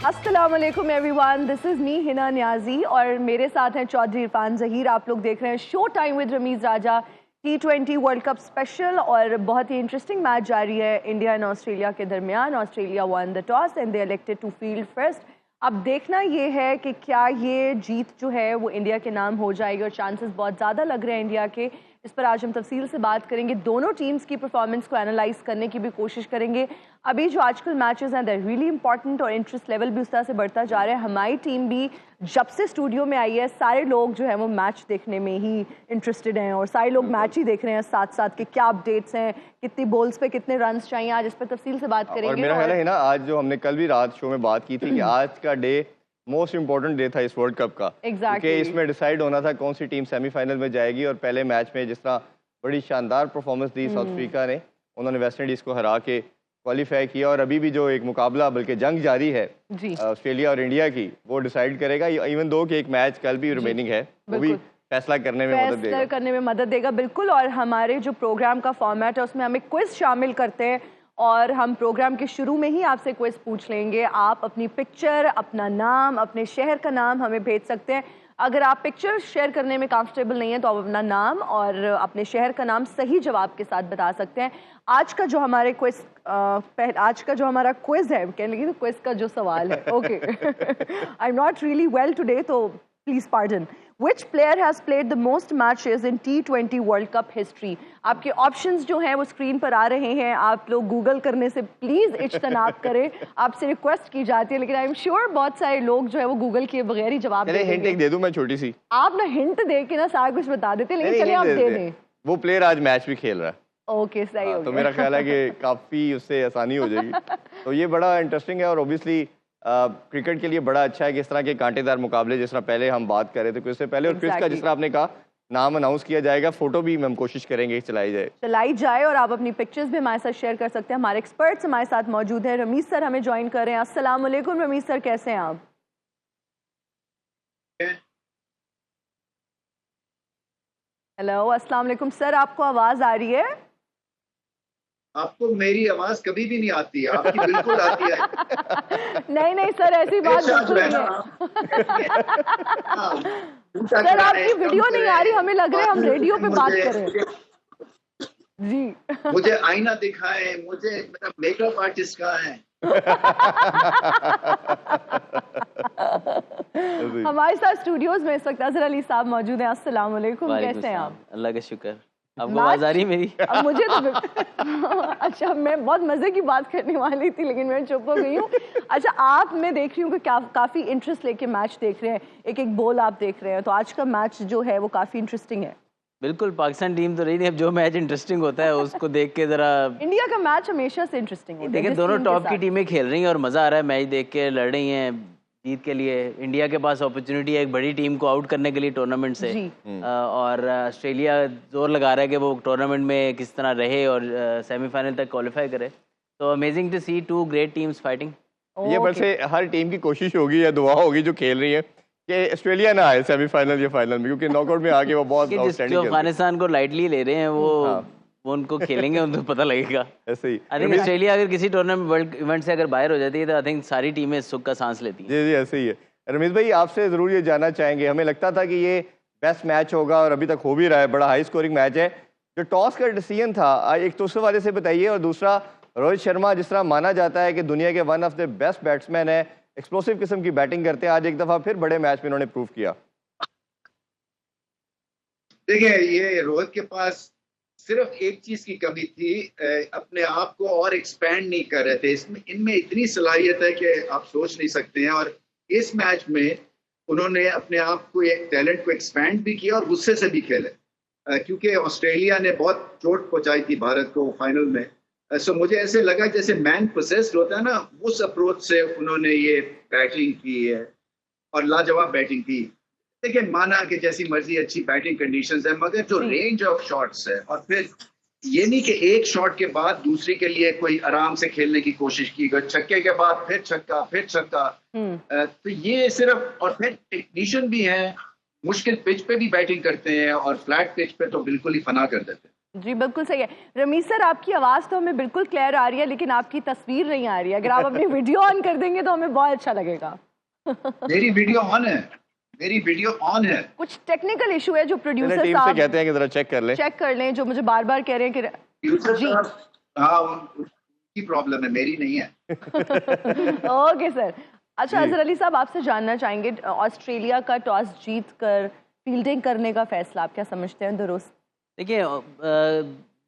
अस्सलाम वालेकुम everyone, this is me Hina Niazi और मेरे साथ हैं चौधरी इरफान ज़हीर। आप लोग देख रहे हैं show time with Ramiz Raja T20 world cup special और बहुत ही इंटरेस्टिंग मैच जारी है इंडिया एंड ऑस्ट्रेलिया के दरमियान। Australia won the toss and they elected to field first. अब देखना ये है कि क्या ये जीत जो है वो इंडिया के नाम हो जाएगी और चांसेस बहुत ज़्यादा लग रहे हैं इंडिया के। इस पर आज हम तफसील से बात करेंगे, दोनों टीम्स की परफॉर्मेंस को एनालाइज करने की भी कोशिश करेंगे। अभी जो आजकल मैचेस हैं दैट रियली इंपॉर्टेंट और इंटरेस्ट लेवल भी उस तरह से बढ़ता जा रहा है। हमारी टीम भी जब से स्टूडियो में आई है सारे लोग जो है वो मैच देखने में ही इंटरेस्टेड हैं और सारे लोग मैच ही देख रहे हैं साथ साथ कि क्या अपडेट्स हैं, कितनी बॉल्स पे कितने रन चाहिए। आज इस पर तफसील से बात करेंगे। और मेरा ख्याल है ना, आज जो हमने कल भी रात शो में बात की थी कि आज का डे मोस्ट इम्पोर्टेंट डे था इस वर्ल्ड कप का। क्योंकि इसमें डिसाइड होना था कौन सी टीम सेमीफाइनल में जाएगी। और पहले मैच में जिस तरह बड़ी शानदार परफॉर्मेंस दी साउथ अफ्रीका ने, उन्होंने वेस्ट इंडीज को हरा के क्वालिफाई किया। और अभी भी जो एक मुकाबला बल्कि जंग जारी है ऑस्ट्रेलिया और इंडिया की, वो डिसाइड करेगा। इवन दो कि एक मैच कल भी रिमेनिंग है, वो भी फैसला करने में मदद देगा। बिल्कुल। और हमारे जो प्रोग्राम का फॉर्मेट है उसमें हम एक क्विज शामिल करते हैं और हम प्रोग्राम के शुरू में ही आपसे क्विज पूछ लेंगे। आप अपनी पिक्चर, अपना नाम, अपने शहर का नाम हमें भेज सकते हैं। अगर आप पिक्चर शेयर करने में कंफर्टेबल नहीं है तो आप अपना नाम और अपने शहर का नाम सही जवाब के साथ बता सकते हैं। आज का जो हमारा क्विज है, कह लीजिए क्विज का जो सवाल है, okay, I am not really well today तो please pardon. Which player has played the most matches in T20 World Cup history? आपके ऑप्शंस जो हैं वो स्क्रीन पर आ रहे हैं। आप लोग गूगल करने से प्लीज इज्तनाब करें, आपसे रिक्वेस्ट की जाती है, लेकिन आई एम श्योर बहुत सारे लोग जो है वो गूगल किए बगैर ही जवाब देंगे। हिंट एक दे दूं मैं छोटी सी? आप ना हिंट दे के ना सारा कुछ बता देते, लेकिन चलिए आप दे दें। वो प्लेयर आज मैच भी खेल रहा है। ओके, सही हो गया। तो मेरा ख्याल है कि काफी उससे आसानी हो जाएगी। तो ये बड़ा इंटरेस्टिंग है और ऑब्वियसली क्रिकेट के लिए बड़ा अच्छा है कि इस तरह के कांटेदार मुकाबले, जिस तरह पहले हम बात कर रहे थे क्विज से पहले, और क्विज का जिस तरह आपने कहा नाम अनाउंस किया जाएगा, फोटो भी हम कोशिश करेंगे चलाई जाए और आप अपनी पिक्चर्स भी हमारे साथ शेयर कर सकते हैं। हमारे एक्सपर्ट्स हमारे साथ मौजूद हैं। रमीज सर हमें ज्वाइन कर रहे हैं। अस्सलाम वालेकुम रमीज सर, कैसे हैं आप? हेलो, अस्सलाम वालेकुम सर, आपको आवाज आ रही है? आपको मेरी आवाज कभी भी नहीं आती है, आपकी बिल्कुल आती है। नहीं सर, ऐसी बात बिल्कुल नहीं है। सर आपकी वीडियो नहीं आ रही, हमें लग रहा है हम रेडियो पे बात कर रहे हैं जी। मुझे आईना दिखाए, मुझे मेरा मेकअप आर्टिस्ट कहाँ है? हमारे साथ स्टूडियोज में इस वक्त अजहर अली साहब मौजूद हैं। अस्सलाम वालेकुम, कैसे हैं आप? अल्लाह का शुक्र। आपको आवाज आ रही है मेरी? अब मुझे तो अच्छा, मैं बहुत मजे की बात करने वाली थी लेकिन मैं चुप हो गई हूँ। अच्छा, आप, मैं देख रही हूँ कि काफी इंटरेस्ट लेके मैच देख रहे हैं, एक एक बॉल आप देख रहे हैं, तो आज का मैच जो है वो काफी इंटरेस्टिंग है। बिल्कुल, पाकिस्तान टीम तो रही नहीं, अब जो मैच इंटरेस्टिंग होता है उसको देख के जरा। इंडिया का मैच हमेशा से इंटरेस्टिंग होता है। देखिए दोनों टॉप की टीमें खेल रही हैं और मजा आ रहा है मैच देख के, लड़ रही हैं जीत के लिए। इंडिया के पास अपॉर्चुनिटी है एक बड़ी टीम को आउट करने के लिए टूर्नामेंट से, और ऑस्ट्रेलिया जोर लगा रहा है कि वो टूर्नामेंट में किस तरह रहे और सेमीफाइनल तक क्वालिफाई करे। तो amazing to see two great teams fighting. ये बस हर टीम की कोशिश होगी या दुआ होगी जो खेल रही है कि ऑस्ट्रेलिया ना आए सेमीफाइनल या फाइनल में, क्योंकि नॉकआउट में आके वो बहुत जो अफगानिस्तान को लाइटली ले रहे हैं वो उनको खेलेंगे, उनको पता लगेगा। ऐसे ही आई थिंक ऑस्ट्रेलिया अगर किसी टूर्नामेंट वर्ल्ड इवेंट से अगर बाहर हो जाती है तो आई थिंक सारी टीमें सुख का सांस लेती हैं। जी ऐसे ही है। रमीज भाई, आपसे जरूर ये जानना चाहेंगे, हमें लगता था कि ये बेस्ट मैच होगा और अभी तक हो भी रहा है, बड़ा हाई स्कोरिंग मैच है। जो टॉस का डिसीजन था, एक तो उसके वाले से बताइए, और दूसरा रोहित शर्मा जिस तरह माना जाता है कि दुनिया के one of the best batsman है, एक्सप्लोसिव किस्म की बैटिंग करते हैं, आज एक दफा फिर बड़े मैच में इन्होंने प्रूव किया। देखिए, ये रोहित के पास सिर्फ एक चीज की कमी थी, अपने आप को और एक्सपैंड नहीं कर रहे थे। इनमें इतनी सलाहियत है कि आप सोच नहीं सकते हैं। और इस मैच में उन्होंने अपने आप को, एक टैलेंट को एक्सपैंड भी किया और गुस्से से भी खेले, क्योंकि ऑस्ट्रेलिया ने बहुत चोट पहुंचाई थी भारत को फाइनल में। सो मुझे ऐसे लगा जैसे मैन पोसेस्ड होता है ना, उस अप्रोच से उन्होंने ये बैटिंग की है और लाजवाब बैटिंग की। देखिए, माना कि जैसी मर्जी अच्छी बैटिंग कंडीशंस है, मगर जो रेंज ऑफ शॉट्स है, और फिर ये नहीं कि एक शॉट के बाद दूसरी के लिए कोई आराम से खेलने की कोशिश की गई, छक्के के बाद फिर छक्का फिर छक्का, तो ये सिर्फ, और फिर टेक्नीशियन भी हैं, मुश्किल पिच पे भी बैटिंग करते हैं और फ्लैट पिच पे तो बिल्कुल ही फना कर देते हैं। जी बिल्कुल सही है। रमीज सर, आपकी आवाज़ तो हमें बिल्कुल क्लियर आ रही है, लेकिन आपकी तस्वीर नहीं आ रही है। अगर आप अपनी वीडियो ऑन कर देंगे तो हमें बहुत अच्छा लगेगा। मेरी वीडियो ऑन है, मेरी वीडियो ऑन है। कुछ टेक्निकल इशू है जो प्रोड्यूसर टीम से कहते हैं कि जरा चेक कर लें, चेक कर लें, जो मुझे बार बार कह रहे हैं कि जी हाँ, उनकी प्रॉब्लम है, मेरी नहीं है। Okay sir. अच्छा अजहर अली साहब, आपसे जानना चाहेंगे, ऑस्ट्रेलिया का टॉस जीत कर फील्डिंग करने का फैसला आप क्या समझते हैं दुरुस्त? देखिए,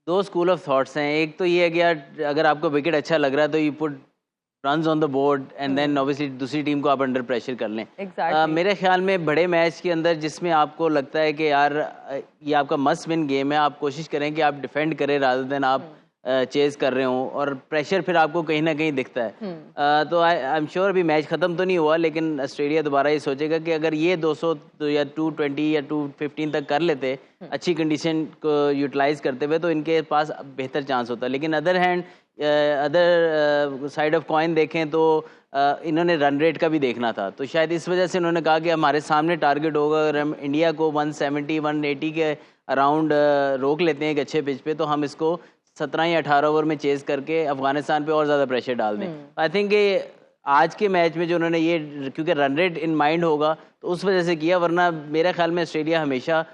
दो स्कूल ऑफ थॉट्स हैं। एक तो ये है कि यार अगर आपको विकेट अच्छा लग रहा है तो you put runs on the board and then obviously दूसरी टीम को आप अंडर प्रेशर कर लें। मेरे ख्याल में बड़े मैच के अंदर जिसमें आपको लगता है कि यार ये आपका मस्ट विन गेम है, आप कोशिश करें कि आप डिफेंड करें रादर देन आप चेज कर रहे हो, और प्रेशर फिर आपको कहीं ना कहीं दिखता है। तो आई एम श्योर अभी मैच ख़त्म तो नहीं हुआ, लेकिन ऑस्ट्रेलिया दोबारा ये सोचेगा कि अगर ये 200 या 220 या 215 तक कर लेते अच्छी कंडीशन को यूटिलाइज करते हुए, तो इनके पास बेहतर चांस होता। लेकिन other hand other side of coin देखें तो इन्होंने रन रेट का भी देखना था, तो शायद इस वजह से उन्होंने कहा कि हमारे सामने टारगेट होगा, अगर हम इंडिया को 170 180 के अराउंड रोक लेते हैं एक अच्छे पिच पे, तो हम इसको 17 या 18 ओवर में चेज करके अफगानिस्तान पे और ज़्यादा प्रेशर डाल दें। आई थिंक आज के मैच में जो उन्होंने ये, क्योंकि रन रेट इन माइंड होगा तो उस वजह से किया, वरना मेरे ख्याल में ऑस्ट्रेलिया हमेशा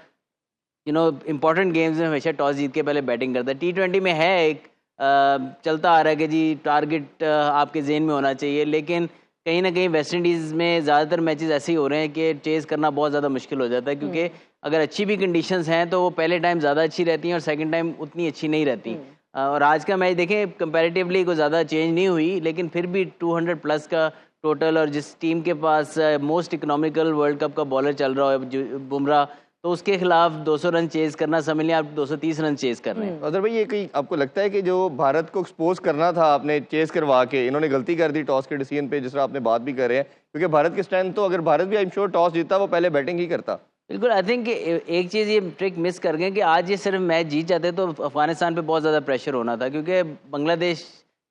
इंपॉर्टेंट गेम्स में हमेशा टॉस जीत के पहले बैटिंग करता है। T20 में है एक चलता आ रहा है कि जी टारगेट आपके जेन में होना चाहिए, लेकिन कहीं ना कहीं वेस्ट इंडीज़ में ज़्यादातर मैचेस ऐसे ही हो रहे हैं कि चेज़ करना बहुत ज़्यादा मुश्किल हो जाता है, क्योंकि अगर अच्छी भी कंडीशंस हैं तो वो पहले टाइम ज़्यादा अच्छी रहती हैं और सेकंड टाइम उतनी अच्छी नहीं रहती। और आज का मैच देखें, कंपैरेटिवली कोई ज़्यादा चेंज नहीं हुई, लेकिन फिर भी 200 प्लस का टोटल, और जिस टीम के पास मोस्ट इकोनॉमिकल वर्ल्ड कप का बॉलर चल रहा है बुमराह, तो उसके खिलाफ 200 रन चेज करना समझ लिया आप 230 रन चेज कर रहे हैं। अदर भाई, ये कहीं आपको लगता है कि जो भारत को एक्सपोज करना था आपने चेज करवा के, इन्होंने गलती कर दी टॉस के डिसीजन पे, जिस तरह आपने बात भी कर रहे हैं, क्योंकि भारत के स्टैंड तो अगर भारत भी आई एम श्योर टॉस जीतता वो पहले बैटिंग ही करता। बिल्कुल, आई थिंक एक चीज़ ये ट्रिक मिस कर गए कि आज ये सिर्फ मैच जीत जाते तो अफगानिस्तान पे बहुत ज़्यादा प्रेशर होना था, क्योंकि बांग्लादेश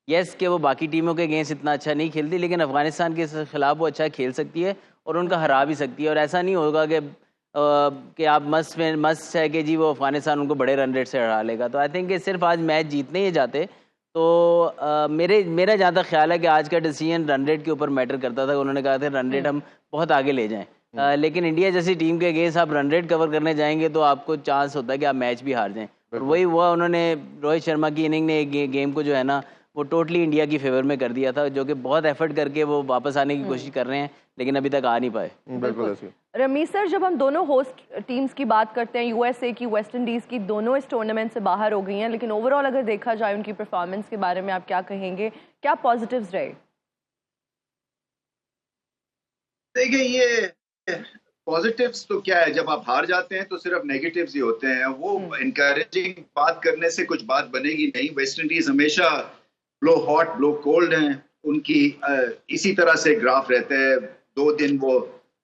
यस कि वो बाकी टीमों के अगेंस्ट इतना अच्छा नहीं खेलती, लेकिन अफगानिस्तान के खिलाफ वो अच्छा खेल सकती है और उनका हरा भी सकती है। और ऐसा नहीं होगा कि आप मस्त है कि जी वो अफगानिस्तान उनको बड़े रन रेट से हरा लेगा। तो आई थिंक कि सिर्फ आज मैच जीतने ही जाते तो मेरा जहाँ तक ख्याल है कि आज का डिसीजन रन रेट के ऊपर मैटर करता था। उन्होंने कहा था रन रेट हम बहुत आगे ले जाएं, लेकिन इंडिया जैसी टीम के अगेंस्ट आप रन रेट कवर करने जाएंगे तो आपको चांस होता है कि आप मैच भी हार जाएं। और वही हुआ, उन्होंने रोहित शर्मा की इनिंग ने गेम को जो है ना वो टोटली इंडिया की फेवर में कर दिया था, जो कि बहुत एफर्ट करके वो वापस आने की कोशिश कर रहे हैं, लेकिन अभी तक आ नहीं पाए। बिल्कुल। रमीज सर, जब हम दोनों होस्ट टीम्स की बात करते हैं, यूएसए की, वेस्ट इंडीज की, दोनों इस टूर्नामेंट से बाहर हो गई हैं, लेकिन ओवरऑल अगर देखा जाए उनकी परफॉर्मेंस के बारे में आप क्या कहेंगे, क्या पॉजिटिव्स रहे? देखिए, ये पॉजिटिव्स तो क्या है, जब आप हार जाते हैं तो सिर्फ नेगेटिव्स ही होते हैं। वो इनकरेजिंग बात करने से कुछ बात बनेगी नहीं। वेस्ट इंडीज हमेशा ब्लो हॉट ब्लो कोल्ड हैं, उनकी इसी तरह से ग्राफ रहता है। 2 दिन वो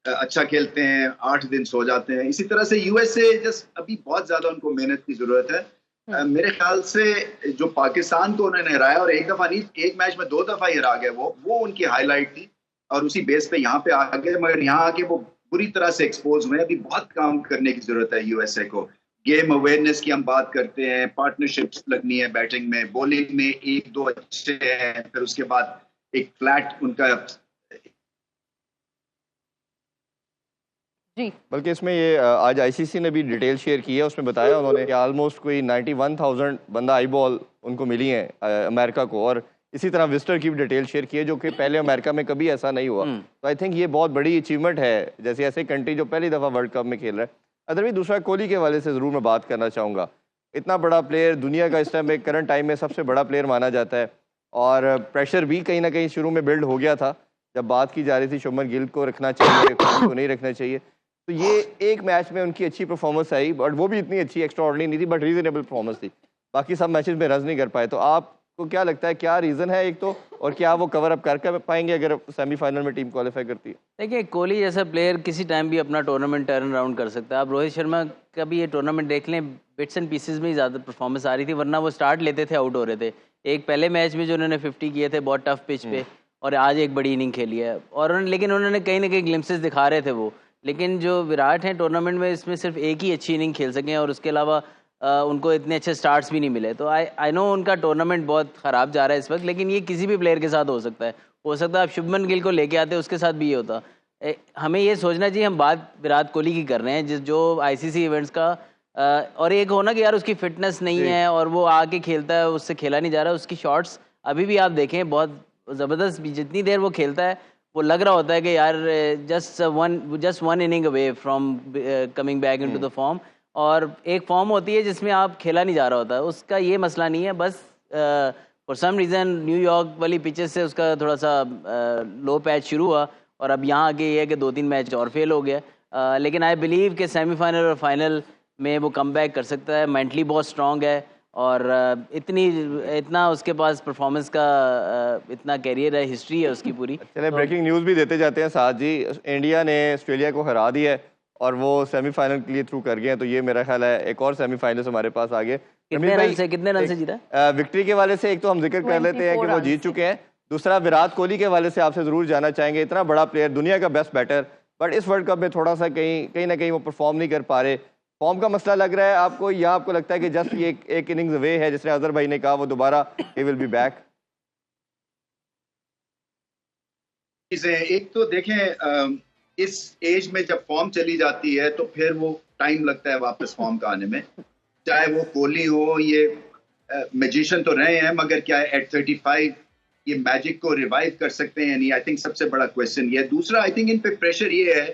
अच्छा खेलते हैं, 8 दिन सो जाते हैं। इसी तरह से यूएसए जस्ट अभी बहुत ज्यादा उनको मेहनत की जरूरत है। मेरे ख्याल से जो पाकिस्तान को उन्होंने हराया, और एक दफा नहीं, एक मैच में 2 दफा ही हरा गए, वो उनकी हाईलाइट थी, और उसी बेस पे यहाँ पे आ गए। मगर यहाँ आके वो पूरी तरह से एक्सपोज हुए। अभी बहुत काम करने की जरूरत है यूएसए को। गेम अवेयरनेस की हम बात करते हैं, पार्टनरशिप्स लगनी है बैटिंग में, बॉलिंग में 1-2 अच्छे हैं, फिर उसके बाद एक फ्लैट उनका जी। बल्कि इसमें ये आज आईसीसी ने भी डिटेल शेयर की है, उसमें बताया उन्होंने कि ऑलमोस्ट कोई 91,000 बंदा आई बॉल उनको मिली है अमेरिका को, और इसी तरह विस्टर की भी डिटेल शेयर की है, जो कि पहले अमेरिका में कभी ऐसा नहीं हुआ। तो आई थिंक ये बहुत बड़ी अचीवमेंट है, जैसे ऐसे कंट्री जो पहली दफ़ा वर्ल्ड कप में खेल रहा है। अदर भी दूसरा, कोहली के हवाले से ज़रूर मैं बात करना चाहूँगा। इतना बड़ा प्लेयर, दुनिया का इस टाइम में करंट टाइम में सबसे बड़ा प्लेयर माना जाता है, और प्रेशर भी कहीं ना कहीं शुरू में बिल्ड हो गया था जब बात की जा रही थी शुभमन गिल को रखना चाहिए, कोहली को नहीं रखना चाहिए। तो ये एक मैच में उनकी अच्छी परफॉर्मेंस आई, बट वो भी इतनी अच्छी एक्स्ट्राऑर्डिनरी नहीं थी, बट रीजनेबल परफॉर्मेंस थी। बाकी सब मैचेस में रन नहीं कर पाए। तो आपको क्या लगता है, क्या रीज़न है एक तो, और क्या वो कवर अप कर पाएंगे अगर सेमीफाइनल में टीम क्वालिफाई करती है? देखिए, कोहली जैसा प्लेयर किसी टाइम भी अपना टूर्नामेंट टर्न अराउंड कर सकता है। आप रोहित शर्मा का भी ये टूर्नामेंट देख लें, बिट्स एंड पीसेस में ही ज़्यादा परफॉर्मेंस आ रही थी, वरना वो स्टार्ट लेते थे आउट हो रहे थे। एक पहले मैच में जो उन्होंने 50 किए थे बहुत टफ पिच पे, और आज एक बड़ी इनिंग खेली है, और लेकिन उन्होंने कहीं ना कहीं ग्लिम्सेस दिखा रहे थे वो। लेकिन जो विराट हैं टूर्नामेंट में, इसमें सिर्फ एक ही अच्छी इनिंग खेल सके, और उसके अलावा उनको इतने अच्छे स्टार्ट्स भी नहीं मिले। तो आई नो उनका टूर्नामेंट बहुत ख़राब जा रहा है इस वक्त, लेकिन ये किसी भी प्लेयर के साथ हो सकता है। हो सकता है आप शुभमन गिल को लेके आते, उसके साथ भी ये होता। हमें ये सोचना चाहिए, हम बात विराट कोहली की कर रहे हैं जो आईसीसी इवेंट्स का, और एक होना कि यार उसकी फिटनेस नहीं है और वो आके खेलता है, उससे खेला नहीं जा रहा। उसकी शॉट्स अभी भी आप देखें बहुत ज़बरदस्त, जितनी देर वो खेलता है वो लग रहा होता है कि यार just one inning away from coming back into the form. और एक फॉर्म होती है जिसमें आप खेला नहीं जा रहा होता है, उसका ये मसला नहीं है। बस फॉर सम रीज़न न्यूयॉर्क वाली पिचेस से उसका थोड़ा सा लो पैच शुरू हुआ और अब यहाँ आके ये है कि 2-3 मैच और फेल हो गया। लेकिन आई बिलीव कि सेमीफाइनल और फाइनल में वो कम बैक कर सकता है। मेंटली बहुत स्ट्रॉन्ग है और इतना उसके पास परफॉर्मेंस का इतना कैरियर है, हिस्ट्री है उसकी पूरी। चले ब्रेकिंग न्यूज़ भी देते जाते हैं साथ जी। इंडिया ने ऑस्ट्रेलिया को हरा दिया है और वो सेमीफाइनल के लिए थ्रू कर गए हैं, तो ये मेरा ख्याल है एक और सेमीफाइनल हमारे पास आ गए। कितने रन से जीता? विक्ट्री के हवाले से एक तो हम जिक्र कर लेते हैं कि वो जीत चुके हैं। दूसरा विराट कोहली के हवाले से आपसे जरूर जानना चाहेंगे, इतना बड़ा प्लेयर, दुनिया का बेस्ट बैटर, बट इस वर्ल्ड कप में थोड़ा सा कहीं ना कहीं वो परफॉर्म नहीं कर पा रहे। फॉर्म का मसला लग रहा है आपको, या आपको लगता है कि जस्ट ये एक इनिंग्स अवे है, जिसने अजहर भाई ने कहा वो दोबारा ही विल बी बैक? एक तो देखें, इस एज में जब फॉर्म चली जाती है तो फिर वो टाइम लगता है वापस फॉर्म का आने में। चाहे वो कोहली हो, ये मैजिशियन तो रहे हैं, मगर क्या एट 35 ये मैजिक को रिवाइव कर सकते हैं नहीं? आई थिंक सबसे बड़ा क्वेश्चन ये है। दूसरा, आई थिंक इन पे प्रेशर ये है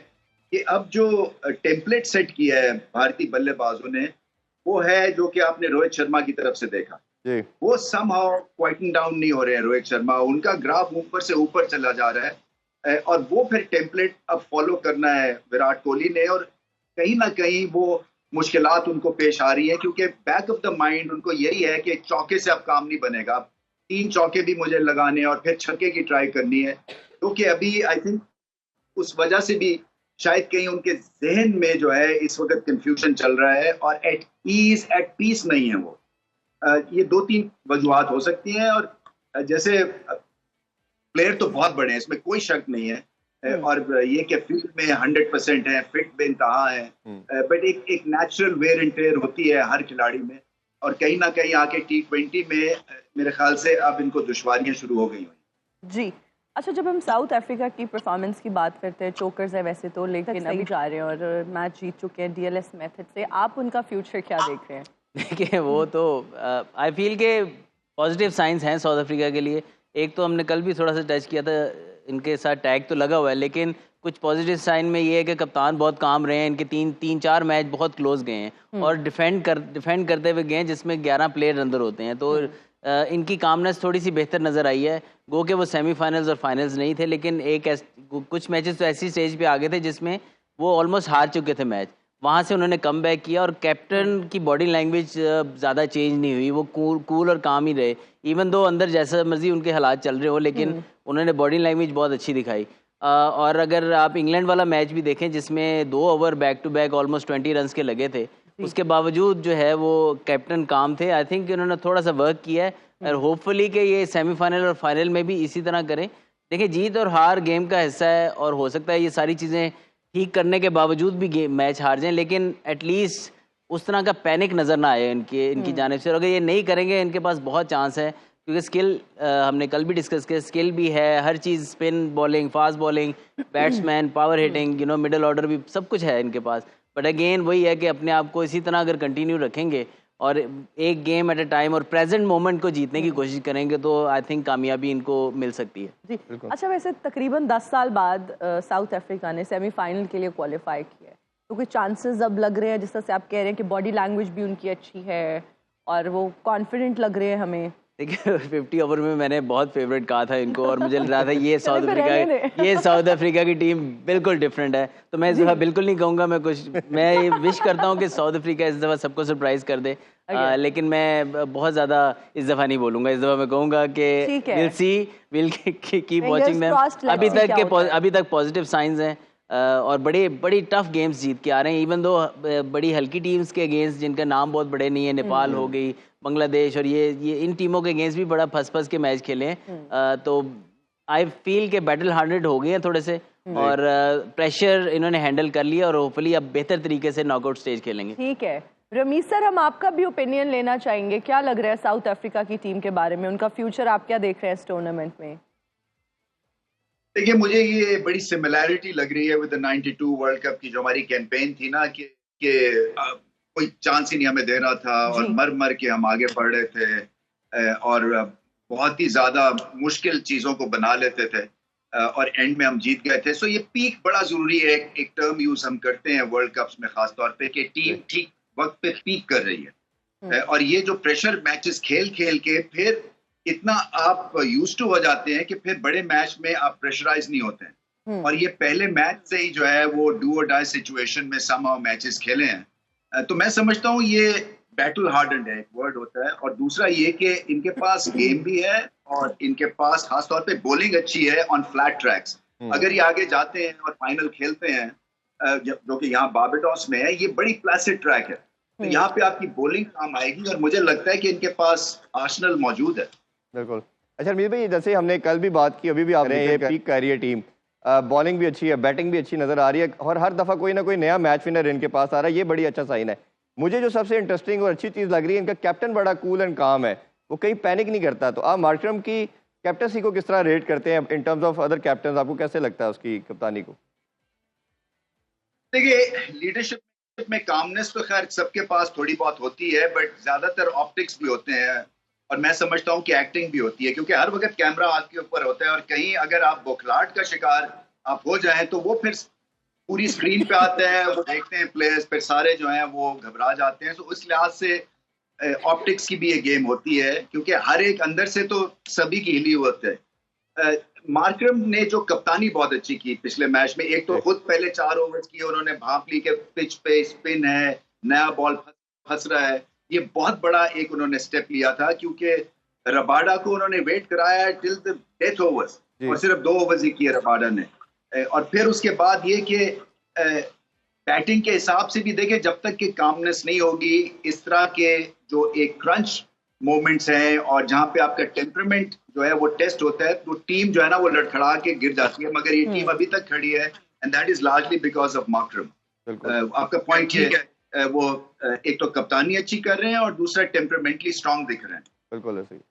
कि अब जो टेम्पलेट सेट किया है भारतीय बल्लेबाजों ने, वो है जो कि आपने रोहित शर्मा की तरफ से देखा, वो समहाउ क्वाइटन डाउन नहीं हो रहे हैं रोहित शर्मा, उनका ग्राफ ऊपर से ऊपर चला जा रहा है और वो फिर टेम्पलेट अब फॉलो करना है विराट कोहली ने। और कहीं ना कहीं वो मुश्किलात उनको पेश आ रही है, क्योंकि बैक ऑफ द माइंड उनको यही है कि चौके से अब काम नहीं बनेगा, 3 चौके भी मुझे लगाने और फिर छक्के की ट्राई करनी है। क्योंकि अभी आई थिंक उस वजह से भी शायद कहीं उनके जहन में जो है इस वक्त कंफ्यूजन चल रहा है और एट पीस नहीं है वो। ये 2-3 वजूहत हो सकती हैं। और जैसे प्लेयर तो बहुत बड़े हैं, इसमें कोई शक नहीं है, और ये कि फील्ड में 100% है, फिट बेइंतहा है, बट एक नेचुरल वेयर एंड टेयर होती है हर खिलाड़ी में, और कहीं ना कहीं आके T20 में मेरे ख्याल से अब इनको दुश्वारियां शुरू हो गई हुई जी। अच्छा, जब हम साउथ अफ्रीका की परफॉर्मेंस की बात करते हैं, चोकर्स है वैसे तो, लेकिन अभी जा रहे हैं और मैच जीत चुके हैं DLS मेथड से, आप उनका फ्यूचर क्या देख रहे हैं? देखिए वो तो आई फील के पॉजिटिव साइंस हैं साउथ अफ्रीका के लिए। एक तो हमने कल भी थोड़ा सा टच किया था, इनके साथ टैग तो लगा हुआ है, लेकिन कुछ पॉजिटिव साइन में ये है कि कप्तान बहुत काम रहे हैं, इनके 3-4 मैच बहुत क्लोज गए हैं और डिफेंड करते हुए गए हैं, जिसमें 11 प्लेयर अंदर होते हैं। तो इनकी कामनेस थोड़ी सी बेहतर नज़र आई है। गो के वो सेमीफाइनल्स और फाइनल्स नहीं थे, लेकिन कुछ मैचेस तो ऐसी स्टेज पे आ गए थे जिसमें वो ऑलमोस्ट हार चुके थे मैच, वहाँ से उन्होंने कम बैक किया और कैप्टन की बॉडी लैंग्वेज ज़्यादा चेंज नहीं हुई, वो कूल और काम ही रहे। इवन दो अंदर जैसा मर्जी उनके हालात चल रहे हो, लेकिन उन्होंने बॉडी लैंग्वेज बहुत अच्छी दिखाई। और अगर आप इंग्लैंड वाला मैच भी देखें जिसमें 2 over back to back almost 20 run के लगे थे, उसके बावजूद जो है वो कैप्टन काम थे। आई थिंक उन्होंने थोड़ा सा वर्क किया है और होपफुली कि ये सेमीफाइनल और फाइनल में भी इसी तरह करें। देखिए जीत और हार गेम का हिस्सा है और हो सकता है ये सारी चीज़ें ठीक करने के बावजूद भी मैच हार जाएं, लेकिन एटलीस्ट उस तरह का पैनिक नज़र ना आए इनकी जानिब से। और अगर ये नहीं करेंगे, इनके पास बहुत चांस है, क्योंकि स्किल हमने कल भी डिस्कस किया, स्किल भी है, हर चीज़, spin bowling, fast bowling, batsman, power hitting, middle order भी सब कुछ है इनके पास। बट अगेन वही है कि अपने आप को इसी तरह अगर कंटिन्यू रखेंगे और एक गेम एट अ टाइम और प्रेजेंट मोमेंट को जीतने की कोशिश करेंगे, तो आई थिंक कामयाबी इनको मिल सकती है। जी। अच्छा, वैसे तकरीबन 10 साल बाद साउथ अफ्रीका ने सेमीफाइनल के लिए क्वालिफाई किया है, तो कोई चांसेस अब लग रहे हैं, जिस तरह से आप कह रहे हैं कि बॉडी लैंग्वेज भी उनकी अच्छी है और वो कॉन्फिडेंट लग रहे हैं हमें? देखिए 50 ओवर में मैंने बहुत फेवरेट कहा था इनको और मुझे लग रहा था ये साउथ अफ्रीका की टीम बिल्कुल डिफरेंट है। तो मैं इस दफ़ा बिल्कुल नहीं कहूँगा, मैं विश करता हूँ कि साउथ अफ्रीका इस दफ़ा सबको सरप्राइज कर दे, लेकिन मैं बहुत ज़्यादा इस दफ़ा नहीं बोलूँगा। इस दफ़ा मैं कहूँगा कि विल कीप वाचिंग देम। अभी तक पॉजिटिव साइंस हैं और बड़ी टफ गेम्स जीत के आ रहे हैं, इवन दो बड़ी हल्की टीम्स के अगेंस्ट जिनका नाम बहुत बड़े नहीं है, नेपाल हो गई, बांग्लादेश, और ये इन टीमों के अगेंस्ट भी बड़ा फंस के मैच खेले हैं। तो आई फील के बैटल हार्डेड हो गए हैं थोड़े से और प्रेशर इन्होंने हैंडल कर लिया और होपफुली अब बेहतर तरीके से नॉकआउट स्टेज खेलेंगे। ठीक है, रमीज सर, हम आपका भी ओपिनियन लेना चाहेंगे, क्या लग रहा है साउथ अफ्रीका की टीम के बारे में, उनका फ्यूचर आप क्या देख रहे हैं इस टूर्नामेंट में? देखिए, मुझे ये बड़ी सिमिलैरिटी लग रही है विद द 92 वर्ल्ड कप की जो हमारी कैंपेन थी ना, कि कोई चांस ही नहीं हमें दे रहा था और मर मर के हम आगे बढ़ रहे थे और बहुत ही ज्यादा मुश्किल चीजों को बना लेते थे और एंड में हम जीत गए थे। सो ये पीक बड़ा जरूरी है, एक टर्म यूज हम करते हैं वर्ल्ड कप्स में खास तौर पे, कि टीम ठीक वक्त पे पीक कर रही है। और ये जो प्रेशर मैचेस खेल खेल के फिर इतना आप यूज टू हो जाते हैं कि फिर बड़े मैच में आप प्रेशराइज नहीं होते हैं। और ये पहले मैच से ही जो है वो डू और डाई सिचुएशन में समहाउ मैचेस खेले हैं। तो मैं समझता हूँ ये बैटल हार्डन्ड है, एक वर्ड होता है। और दूसरा ये कि इनके पास गेम भी है और इनके पास खासतौर पे बॉलिंग अच्छी है ऑन फ्लैट ट्रैक्स। अगर ये आगे जाते हैं और फाइनल खेलते हैं जो कि यहाँ बारबाडोस में है, ये बड़ी प्लासिड ट्रैक है, तो यहाँ पे आपकी बॉलिंग काम आएगी और मुझे लगता है कि इनके पास आर्सेनल मौजूद है। बिल्कुल। अच्छा रमीज भाई, जैसे हमने कल भी बात की, अभी भी आप रहे हैं, पीक कर रही है टीम, बॉलिंग भी अच्छी है, बैटिंग भी अच्छी नजर आ रही है और हर दफा कोई ना कोई नया मैच विनर इनके पास आ रहा है, ये बड़ी अच्छा साइन है। मुझे जो सबसे इंटरेस्टिंग और अच्छी चीज लग रही है, इनका कैप्टन बड़ा कूल एंड काम है, वो कहीं पैनिक नहीं करता। तो आप मार्करम की कैप्टनसी को किस तरह रेट करते हैं in terms of other captain? आपको कैसे लगता है उसकी कप्तानी को? देखिए, लीडरशिप में कामनेस तो खैर सबके पास थोड़ी बहुत होती है, बट ज्यादातर ऑप्टिक्स भी होते हैं और मैं समझता हूँ कि एक्टिंग भी होती है, क्योंकि हर वक्त कैमरा आपके ऊपर होता है और कहीं अगर आप बौखलाहट का शिकार आप हो जाएं तो वो फिर पूरी स्क्रीन पे आता है, वो देखते हैं प्लेयर्स, फिर सारे जो हैं वो घबरा जाते हैं। तो उस लिहाज से ऑप्टिक्स की भी एक गेम होती है, क्योंकि हर एक अंदर से तो सभी की हिली होते हैं। मार्करम ने जो कप्तानी बहुत अच्छी की पिछले मैच में, एक तो खुद पहले 4 ओवर्स किए उन्होंने, भाप ली के पिच पे स्पिन है, नया बॉल फंस रहा है, ये बहुत बड़ा एक उन्होंने स्टेप लिया था, क्योंकि रबाडा को उन्होंने वेट कराया है टिल द डेथ ओवर्स और सिर्फ 2 ओवर्स ही किए रबाडा ने। और फिर उसके बाद ये कि बैटिंग के हिसाब से भी देखें, जब तक कि कामनेस नहीं होगी, इस तरह के जो एक क्रंच मोमेंट्स हैं और जहां पे आपका टेम्परामेंट जो है वो टेस्ट होता है, तो टीम जो है ना वो लड़खड़ा के गिर जाती है। मगर ये टीम अभी तक खड़ी है and that is largely because of Markram. आपका पॉइंट ठीक है, वो एक तो कप्तानी अच्छी कर रहे हैं और दूसरा टेम्परामेंटली स्ट्रांग दिख रहे हैं। बिल्कुल ऐसे ही।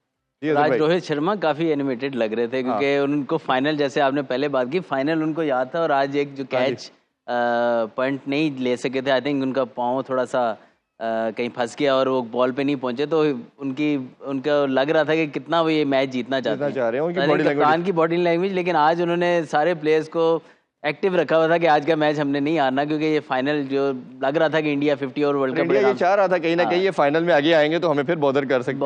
आज रोहित शर्मा काफी एनिमेटेड लग रहे थे, क्योंकि उनको फाइनल, जैसे आपने पहले बात की, फाइनल उनको याद था और आज एक जो कैच पॉइंट नहीं ले सके थे, आई थिंक उनका पाँव थोड़ा सा कहीं फंस गया और वो बॉल पे नहीं पहुंचे, तो उनका लग रहा था कि कितना वो ये मैच जीतना चाहते हैं, कप्तान की बॉडी लैंग्वेज। लेकिन आज उन्होंने सारे प्लेयर्स को एक्टिव रखा हुआ था कि आज का मैच हमने नहीं हारना, क्योंकि ये फाइनल जो लग रहा था कि इंडिया 50 ओवर वर्ल्ड कप ये चाह रहा था कहीं ना कहीं ये फाइनल में आगे आएंगे तो हमें फिर बॉदर कर सकते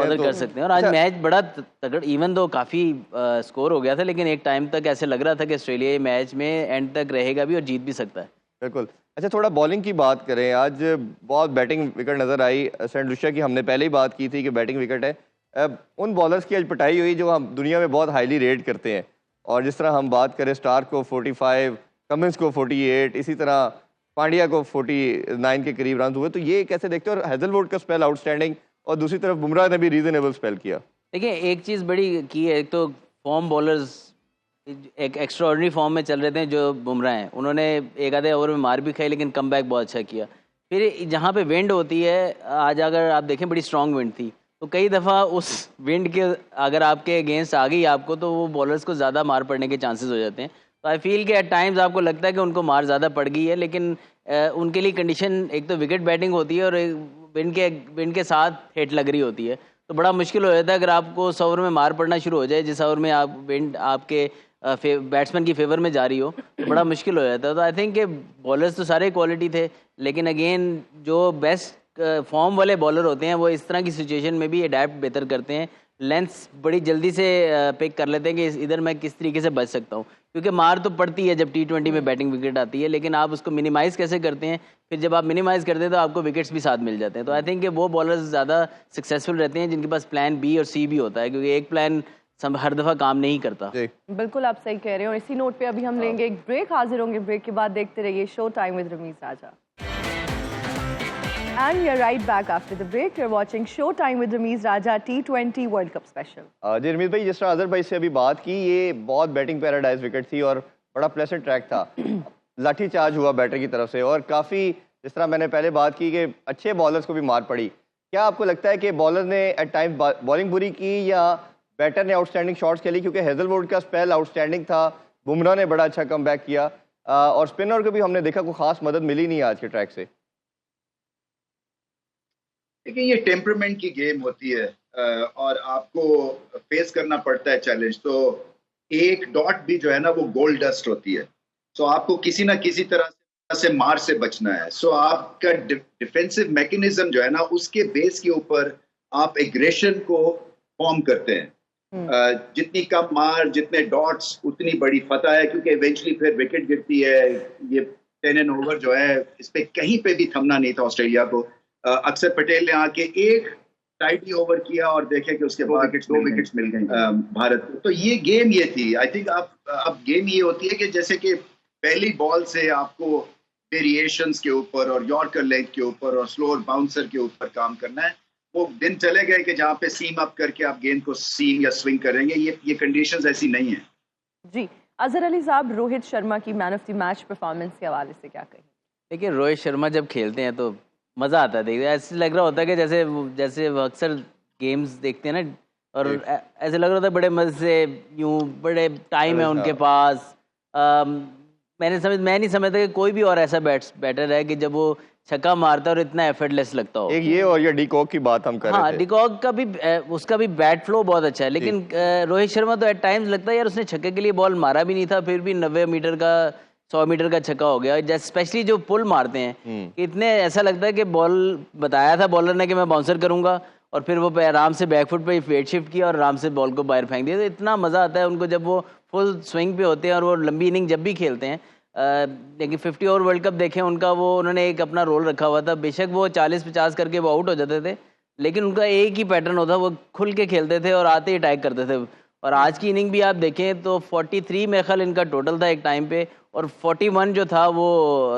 हैं। और आज मैच बड़ा तगड़, इवन दो काफी स्कोर हो गया था, लेकिन एक टाइम तक ऐसे लग रहा था कि ऑस्ट्रेलिया ये मैच में एंड तक रहेगा भी और जीत भी सकता है। बिल्कुल। अच्छा, थोड़ा बॉलिंग की बात करें, आज बहुत बैटिंग विकेट नजर आई। सेंट लुशिया की हमने पहले ही बात की थी कि बैटिंग विकेट है। उन बॉलर्स की आज पिटाई हुई जो हम दुनिया में बहुत हाईली रेट करते हैं, और जिस तरह हम बात करें स्टार्क को 45, कमिंस को 48, इसी तरह पांड्या को 49 के करीब रन हुए, तो ये कैसे देखते हो? और हेजलवुड का स्पेल आउटस्टैंडिंग, और दूसरी तरफ बुमराह ने भी रीजनेबल स्पेल किया। देखिए, एक चीज़ बड़ी की है, एक तो फॉर्म बॉलर्स एक एक्स्ट्राऑर्डिनरी फॉर्म में चल रहे थे जो बुमराह हैं, उन्होंने एक आधे ओवर में मार भी खाई लेकिन कमबैक बहुत अच्छा किया। फिर जहाँ पे विंड होती है, आज अगर आप देखें बड़ी स्ट्रांग विंड थी, तो कई दफ़ा उस विंड के अगर आपके अगेंस्ट आ गई आपको, तो वो बॉलर्स को ज़्यादा मार पड़ने के चांसेस हो जाते हैं। तो आई फील कि एट टाइम्स आपको लगता है कि उनको मार ज़्यादा पड़ गई है, लेकिन उनके लिए कंडीशन, एक तो विकेट बैटिंग होती है और विंड के साथ हेट लग रही होती है, तो बड़ा मुश्किल हो जाता है। अगर आपको 100 ओवर में मार पड़ना शुरू हो जाए, जिस ओवर में आप विंड आपके बैट्समैन की फेवर में जा रही हो, तो बड़ा मुश्किल हो जाता है। तो आई थिंक कि बॉलर्स तो सारे क्वालिटी थे, लेकिन अगेन जो बेस्ट फॉर्म वाले बॉलर होते हैं वो इस तरह की सिचुएशन में भी अडेप्ट बेहतर करते हैं, लेंथ्स बड़ी जल्दी से पिक कर लेते हैं कि इधर मैं किस तरीके से बच सकता हूँ, क्योंकि मार तो पड़ती है जब T20 में बैटिंग विकेट आती है, लेकिन आप उसको मिनिमाइज़ कैसे करते हैं, फिर जब आप मिनिमाइज़ करते हैं तो आपको विकेट्स भी साथ मिल जाते हैं। तो आई थिंक कि वो बॉलर्स ज़्यादा सक्सेसफुल रहते हैं जिनके पास प्लान B और C भी होता है, क्योंकि एक प्लान हर दफ़ा काम नहीं करता। बिल्कुल आप सही कह रहे हो। इसी नोट पे अभी हम लेंगे एक ब्रेक, हाजिर होंगे ब्रेक के बाद। देखते रहिए show time with Ramiz Raja. And we are right back after the break. You're watching Showtime with Ramiz Raja T20 World Cup Special. जी रमीज भाई, जिस तरह अजहर भाई से अभी बात की, ये बहुत बैटिंग पैराडाइज विकेट थी और बड़ा प्लेसेंट ट्रैक था। लाठी चार्ज हुआ बैटर की तरफ से और काफ़ी जिस तरह मैंने पहले बात की कि अच्छे बॉलर्स को भी मार पड़ी, क्या आपको लगता है कि बॉलर ने एट टाइम बॉलिंग बुरी की या बैटर ने आउटस्टैंडिंग शॉट्स खेली? क्योंकि हेजलवुड का स्पेल आउटस्टैंडिंग था, बुमराह ने बड़ा अच्छा कमबैक किया और स्पिनर को भी हमने देखा कोई खास मदद मिली नहीं आज के ट्रैक से। देखिए, ये टेम्परमेंट की गेम होती है और आपको फेस करना पड़ता है चैलेंज। तो एक डॉट भी जो है ना वो गोल्ड डस्ट होती है। सो आपको किसी ना किसी तरह से मार से बचना है। सो आपका डिफेंसिव मैकेनिज्म जो है ना उसके बेस के ऊपर आप एग्रेशन को फॉर्म करते हैं। जितनी कम मार, जितने डॉट्स, उतनी बड़ी फतह है, क्योंकि इवेंचुअली फिर विकेट गिरती है। ये 10 एंड ओवर जो है इस पे कहीं पे भी थमना नहीं था ऑस्ट्रेलिया को। अक्षर पटेल ने आके एक टाइटी ओवर किया और देखे कि उसके बाद 2 विकेट्स मिल गई भारत को। तो ये गेम ये थी। आई थिंक अब गेम ये होती है कि जैसे कि पहली बॉल से आपको वेरिएशंस के ऊपर और यॉर्कर लेग के ऊपर और स्लोअर बाउंसर के ऊपर काम करना है। वो दिन चले गए कि जहाँ पे सीम अप करके आप गेंद को सीम या स्विंग करेंगे। ये कंडीशंस ऐसी नहीं है। जी, अजहर अली साहब, रोहित शर्मा की man of the match performance के हवाले से क्या कहें? देखिए, रोहित शर्मा जब खेलते हैं तो मज़ा आता है देखिए। ऐसे लग रहा होता है कि जैसे वो अक्सर गेम्स देखते हैं ना, और ऐसे लग रहा होता है बड़े मज़े से, यूँ बड़े टाइम है उनके पास। मैं नहीं समझता कि कोई भी और ऐसा बैटर है कि जब वो छक्का मारता है और इतना एफर्टलेस लगता हो। एक ये और ये डिकॉक की बात हम कर रहे थे। हाँ, डिकॉक का भी उसका भी बैट फ्लो बहुत अच्छा है, लेकिन रोहित शर्मा तो एट टाइम्स लगता है यार उसने छक्के के लिए बॉल मारा भी नहीं था, फिर भी 90 मीटर का 100 मीटर का छक्का हो गया। जैसे स्पेशली जो पुल मारते हैं कि इतने ऐसा लगता है कि बॉल बताया था बॉलर ने कि मैं बाउंसर करूंगा, और फिर वो आराम से बैकफुट पे वेट शिफ्ट किया और आराम से बॉल को बाहर फेंक दिया। तो इतना मज़ा आता है उनको जब वो फुल स्विंग पे होते हैं और वो लंबी इनिंग जब भी खेलते हैं। लेकिन 50 ओवर वर्ल्ड कप देखें उनका, वो उन्होंने एक अपना रोल रखा हुआ था। बेशक वो 40-50 करके वो आउट हो जाते थे, लेकिन उनका एक ही पैटर्न होता, वो खुल के खेलते थे और आते ही अटैक करते थे। और आज की इनिंग भी आप देखें तो 43 मेरे ख्याल इनका टोटल था एक टाइम पे, और 41 जो था वो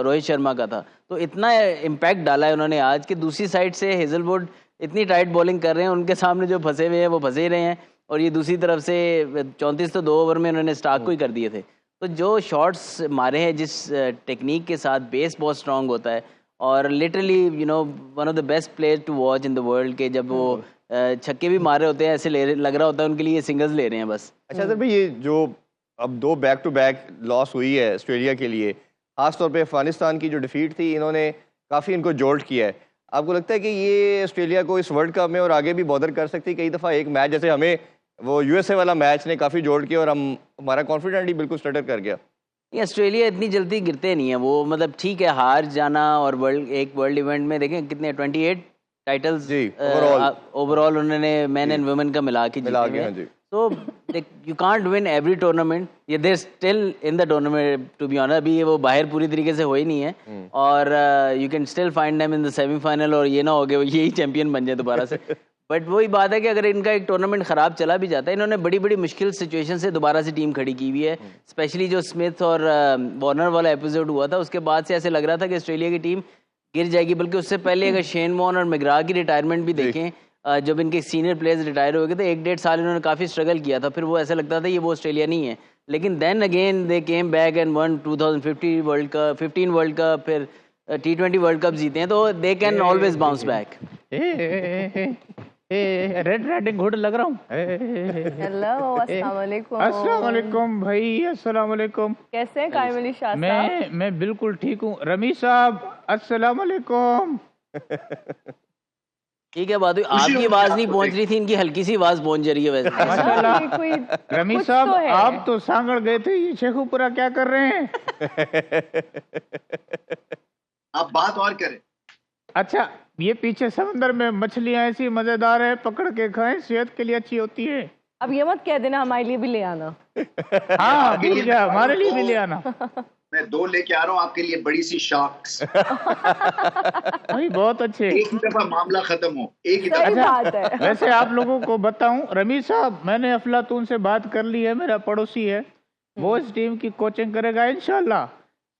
रोहित शर्मा का था। तो इतना इम्पैक्ट डाला है उन्होंने आज के। दूसरी साइड से हेजलवुड इतनी टाइट बॉलिंग कर रहे हैं, उनके सामने जो फंसे हुए हैं वो फंसे ही रहे हैं। और ये दूसरी तरफ से 34 तो 2 ओवर में उन्होंने स्टार्क को ही कर दिए थे। तो जो शॉट्स मारे हैं जिस टेक्निक के साथ, बेस बहुत स्ट्रांग होता है, और literally one of the best player to watch in the world के जब वो छक्के भी मारे होते हैं, ऐसे लग रहा होता है उनके लिए सिंगल्स ले रहे हैं बस। अच्छा सर भाई, ये जो अब 2 बैक टू बैक लॉस हुई है ऑस्ट्रेलिया के लिए, खासतौर पे अफगानिस्तान की जो डिफीट थी, इन्होंने काफ़ी इनको जोल्ट किया है। आपको लगता है कि ये ऑस्ट्रेलिया को इस वर्ल्ड कप में और आगे भी बॉदर कर सकती है? कई दफ़ा एक मैच जैसे हमें वो यूएसए वाला मैच ने काफ़ी जोड़ किया और हमारा कॉन्फिडेंट ही बिल्कुल स्टटर कर गया। ये ऑस्ट्रेलिया इतनी जल्दी गिरते नहीं है वो, मतलब ठीक है हार जाना, और वर्ल्ड इवेंट में देखें कितने 28 टाइटल्स ओवरऑल उन्होंने मैन एंड वुमेन का मिला के जीते हैं। तो you can't win every tournament, ये they're still in the tournament to be ऑनर। अभी वो बाहर पूरी तरीके से हो ही नहीं है, और you can still find them in the semifinal, और ये ना हो गया यही चैंपियन बन जाए दोबारा से। बट वही बात है कि अगर इनका एक टूर्नामेंट खराब चला भी जाता है, इन्होंने बड़ी बड़ी मुश्किल सिचुएशन से दोबारा से टीम खड़ी की हुई है। स्पेशली जो स्मिथ और वार्नर वाला एपिसोड हुआ था, उसके बाद से ऐसे लग रहा था कि ऑस्ट्रेलिया की टीम गिर जाएगी। बल्कि उससे पहले अगर शेन वॉर्न और मैग्रा की रिटायरमेंट भी देखें, जब इनके सीनियर प्लेयर्स रिटायर हो गए थे, 1-1.5 साल इन्होंने काफ़ी स्ट्रगल किया था, फिर वो ऐसा लगता था ये वो ऑस्ट्रेलिया नहीं है। लेकिन then again they came back and won 2015 world cup, फिर T20 वर्ल्ड कप जीते हैं, तो they can always bounce back. Red riding hood लग रहा हूँ। हेलो, अस्सलाम वालेकुम। अस्सलाम वालेकुम भाई, अस्सलाम वालेकुम। कैसे हैं कायम अली शाह साहब? मैं बिल्कुल ठीक हूँ। रमीज साहब अस्सलाम वालेकुम। ठीक है बात हुई, आपकी आवाज नहीं पहुंच रही थी, इनकी हल्की सी आवाज पहुंच जा रही है वैसे। माशाल्लाह। रमीज साहब आप तो सांगड़ गए थे, ये शेखुपुरा क्या कर रहे हैं? आप बात और करें। अच्छा, ये पीछे समंदर में मछलियां ऐसी मजेदार है, पकड़ के खाएं, सेहत के लिए अच्छी होती है। अब ये मत कह देना हमारे लिए भी ले आना। हाँ भूल गया, हमारे लिए भी ले आना। मैं 2 लेके आ रहा हूँ आपके लिए, बड़ी सी शार्क्स। भाई बहुत अच्छे। एक ही दफा मामला खत्म हो, एक ही सही दफा। बात है। वैसे आप लोगों को बताऊं, रमीज साहब मैंने अफलातून से बात कर ली है, मेरा पड़ोसी है, वो इस टीम की कोचिंग करेगा इंशाल्लाह।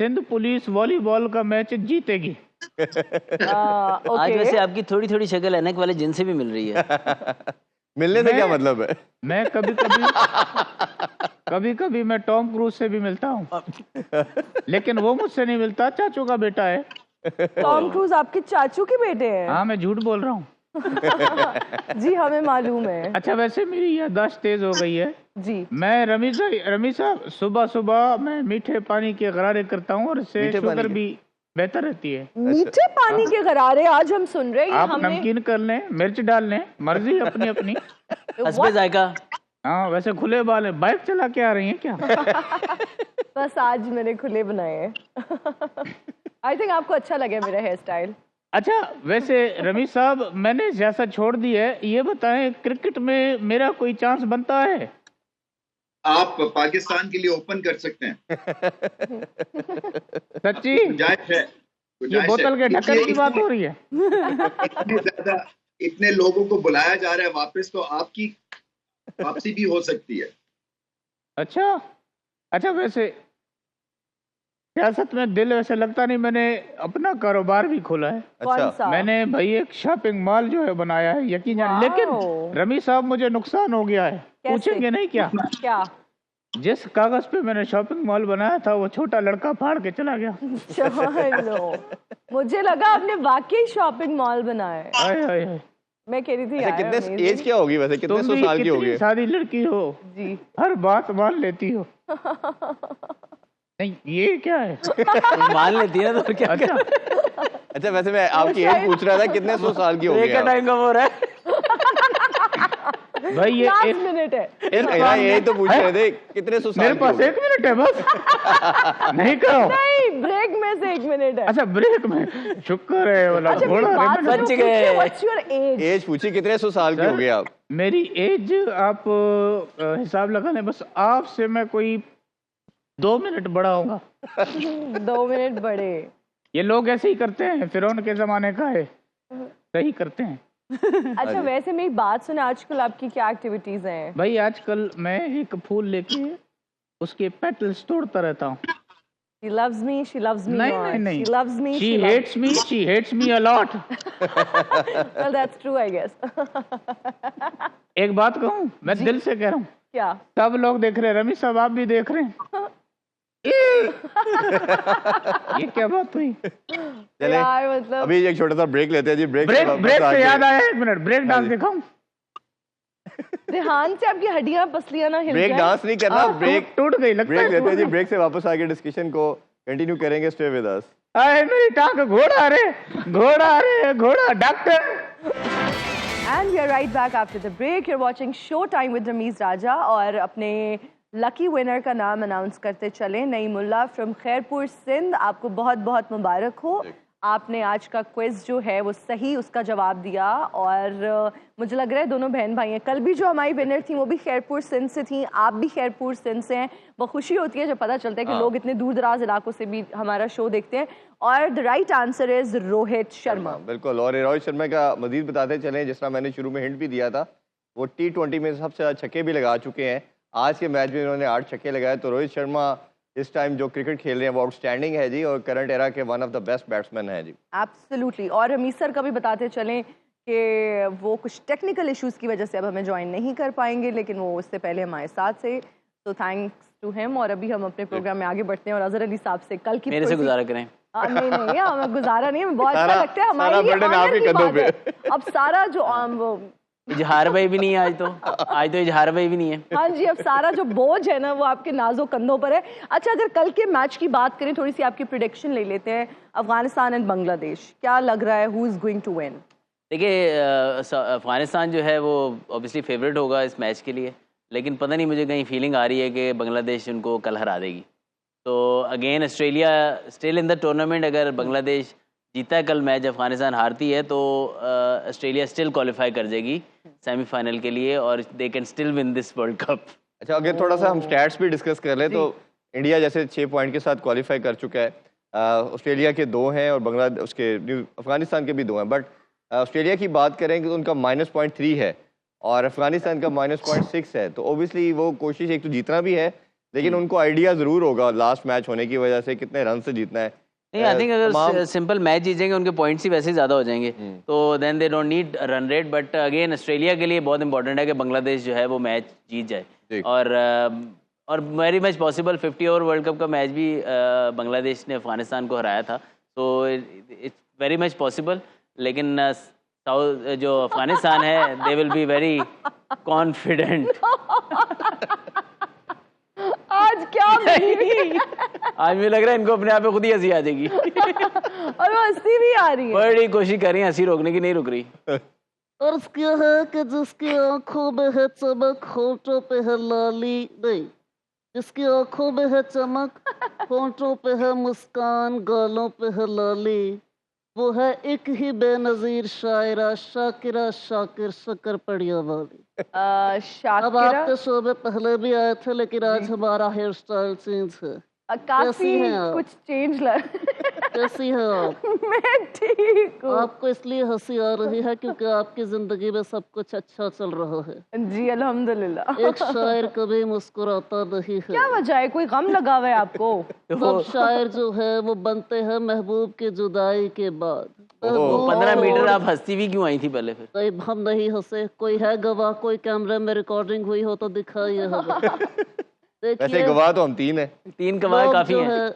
सिंध पुलिस वॉलीबॉल का मैच जीतेगी। आज वैसे आपकी थोड़ी थोड़ी शक्ल एनक वाले जिन से भी मिल रही है। मिलने से क्या मतलब है? मैं कभी मैं टॉम क्रूज से भी मिलता हूँ, लेकिन वो मुझसे नहीं मिलता, चाचू का बेटा है। टॉम क्रूज आपके चाचू के बेटे हैं? हाँ, मैं झूठ बोल रहा हूँ। जी हमें मालूम है। अच्छा, वैसे मेरी याददाश्त तेज हो गई है जी। मैं रमी साहब सुबह सुबह मैं मीठे पानी के गरारे करता हूँ और इससे शुगर भी बेहतर रहती है। मीठे पानी के गरारे आज हम सुन रहे हैं। आप नमकीन कर लें, मिर्च डाल लें, मर्जी अपनी अपनी। हस्बे जायका। हाँ, वैसे खुले बाल है, बाइक चला के आ रही हैं क्या? बस आज मैंने खुले बनाए हैं। आई थिंक आपको अच्छा लगे मेरा हेयर स्टाइल। अच्छा, वैसे रमी साहब मैंने सियासत छोड़ दी है, ये बताएं क्रिकेट में मेरा कोई चांस बनता है? आप पाकिस्तान के लिए ओपन कर सकते हैं। सच्ची? गुंजाइश है। ये बोतल के ढक्कन की बात हो रही है। इतने लोगों को बुलाया जा रहा है वापस, तो आपकी वापसी भी हो सकती है। अच्छा, वैसे सियासत में दिल वैसे लगता नहीं। मैंने अपना कारोबार भी खोला है। अच्छा, मैंने भाई एक शॉपिंग मॉल जो है बनाया है, यकीन जान। लेकिन रमी साहब मुझे नुकसान हो गया है। पूछेंगे नहीं क्या? क्या? जिस कागज पे मैंने शॉपिंग मॉल बनाया था वो छोटा लड़का फाड़ के चला गया। चलो, मुझे लगा आपने वाकई शॉपिंग मॉल बनाया है। हाय। मैं कह रही थी अच्छा, यार कितने एज क्या होगी वैसे, कितने सौ साल की होगी? सारी लड़की हो जी, हर बात मान लेती हो। नहीं, ये क्या है? मान लेती है ना, तो क्या? अच्छा, वैसे मैं आपकी एज पूछ रहा था, कितने सौ साल की होगी? टाइम कब हो रहा है? भाई ये लास्ट मिनट है। यही तो पूछ रहे थे, कितने सौ साल मेरे पास 1 मिनट है बस। नहीं करो। नहीं, ब्रेक में से 1 मिनट है। अच्छा, ब्रेक में। शुक्र है वाला अच्छा, घोड़ा है। बात बच तो गए। पूछिए, what's your age? एज पूछी, कितने सौ साल की हो गए आप? मेरी एज आप हिसाब लगा लें, बस आपसे मैं कोई 2 मिनट बड़ा होगा। 2 मिनट बड़े। ये लोग ऐसे ही करते हैं, फिरौन के जमाने का है, सही करते हैं। अच्छा, वैसे मेरी बात सुने, आजकल आपकी क्या एक्टिविटीज हैं? भाई आजकल मैं एक फूल लेके उसके पेटल्स तोड़ता रहता हूँ। She loves me, she loves me not. नहीं। She loves me, She hates me a lot. Well, that's true, I guess. एक बात कहूँ, मैं दिल से कह रहा हूँ, क्या? सब लोग देख रहे हैं, रमी साहब आप भी देख रहे हैं। ये क्या बात हुई? चले, यार मतलब अभी एक छोटा सा ब्रेक लेते हैं जी। ब्रेक से याद आया, 1 मिनट ब्रेक डांस दिखाऊं? ध्यान से आपकी हड्डियां पसलियां ना हिल ब्रेक जाएं। डांस नहीं करना, ब्रेक टूट गई लगता ब्रेक है। लेते हैं जी। ब्रेक से वापस आके डिस्कशन को कंटिन्यू करेंगे। Stay with us. अरे मेरी टांग, घोड़ा doctor. And we are right back after the break. You're watching Showtime with Ramiz Raja और अपने लकी विनर का नाम अनाउंस करते चले। नईमुल्ला फ्रॉम खैरपुर सिंध, आपको बहुत बहुत मुबारक हो। आपने आज का क्विज जो है वो सही उसका जवाब दिया और मुझे लग रहा है दोनों बहन भाई हैं। कल भी जो हमारी विनर थी वो भी खैरपुर सिंध से थी, आप भी खैरपुर सिंध से हैं। बहुत खुशी होती है जब पता चलता है कि लोग इतने दूर दराज इलाकों से भी हमारा शो देखते हैं। और the right answer is Rohit Sharma. बिल्कुल, और रोहित शर्मा का मजीद बताते चले, जिस तरह मैंने शुरू में हिंट भी दिया था, वो T20 में सबसे ज़्यादा छक्के भी लगा चुके हैं। आज के मैच में उन्होंने 8 छक्के लगाए। तो रोहित शर्मा इस टाइम जो क्रिकेट खेल रहे हैं वो आउटस्टैंडिंग है जी, और करंट एरा के one of the best batsman है जी। एब्सोल्युटली। और रमीज सर का भी बताते चलें कि वो कुछ टेक्निकल इश्यूज की वजह से अब हमें ज्वाइन नहीं कर पाएंगे, लेकिन वो उससे पहले हमारे साथ से, तो थैंक्स टू हिम। और अभी हम अपने प्रोग्राम में आगे बढ़ते हैं और अजहर अली साहब से कल की मेरे से गुजारा करें। नहीं, हमें गुजारा नहीं, हमें बहुत अच्छा लगता है। हमारे लिए burden honor आपके की कंधों बात है। अब सारा जो वो इजहार भाई भी नहीं है आज तो इजहार भाई भी नहीं है। हाँ जी, अब सारा जो बोझ है ना वो आपके नाजो कंधों पर है। अच्छा, अगर कल के मैच की बात करें, थोड़ी सी आपकी प्रिडिक्शन ले लेते हैं। अफगानिस्तान एंड बांग्लादेश, क्या लग रहा है, who is going to win? देखिए, अफगानिस्तान जो है वो ऑब्वियसली फेवरेट होगा इस मैच के लिए, लेकिन पता नहीं, मुझे कहीं फीलिंग आ रही है कि बांग्लादेश उनको कल हरा देगी। तो again Australia still in the tournament. अगर बांग्लादेश जीता है कल मैच, अफगानिस्तान हारती है, तो ऑस्ट्रेलिया स्टिल क्वालिफाई कर जाएगी सेमीफाइनल के लिए और they can still win this world cup. अच्छा, अगर थोड़ा सा हम स्टैट्स भी डिस्कस कर ले तो इंडिया जैसे 6 पॉइंट के साथ क्वालिफाई कर चुका है। ऑस्ट्रेलिया के 2 हैं और बांग्लादेश उसके अफगानिस्तान के भी 2 हैं। बट ऑस्ट्रेलिया की बात करें कि उनका -0.3 है और अफगानिस्तान का -0.6 है। तो ओबियसली वो कोशिश एक तो जीतना भी है, लेकिन उनको आइडिया ज़रूर होगा लास्ट मैच होने की वजह से कितने रन से जीतना है। नहीं, आई थिंक अगर सिंपल मैच जीतेंगे उनके पॉइंट्स ही वैसे ही ज़्यादा हो जाएंगे, तो then they don't need run rate. But again Australia के लिए बहुत इंपॉर्टेंट है कि बांग्लादेश जो है वो मैच जीत जाए। और very much possible 50 over world cup का मैच भी बांग्लादेश ने अफगानिस्तान को हराया था। So it's very much possible, लेकिन साउथ जो अफगानिस्तान है they will be very confident. आज क्या बनी? आज मुझे लग रहा है इनको अपने आप पे खुद ही हंसी आ जाएगी। और वो हंसी भी आ रही है। बड़ी कोशिश कर रही है हंसी रोकने की, नहीं रुक रही। अर्ज क्या है कि जिसकी आंखों में है चमक, होठों पे है लाली, नहीं, जिसकी आंखों में है चमक, होठों पे है मुस्कान, गालों पे है लाली, वो है एक ही बेनजीर शायरा, शाकिरा शाकिर शक्कर पड़िया वाली। अब शाकिरा आपके शो में पहले भी आए थे, लेकिन आज हमारा हेयर स्टाइल चेंज है। काफी कैसी हैं आप? कुछ चेंज लग। कैसी है आप? मैं ठीक हूँ। आपको इसलिए हंसी आ रही है क्योंकि आपकी जिंदगी में सब कुछ अच्छा चल रहा है। जी अल्हम्दुलिल्लाह। एक शायर कभी मुस्कुराता नहीं है। क्या वजह है, कोई गम लगा हुआ है आपको? सब शायर जो है वो बनते हैं महबूब के जुदाई के बाद। 15 मीटर आप हंसती भी क्यों आई थी पहले फिर? कोई हम नहीं हंसे, कोई है गवाह, कोई कैमरे में रिकॉर्डिंग हुई हो तो दिखाइए हमें। वैसे देखिए गवाह तो हम 3 हैं। 3 गवाह काफी हैं।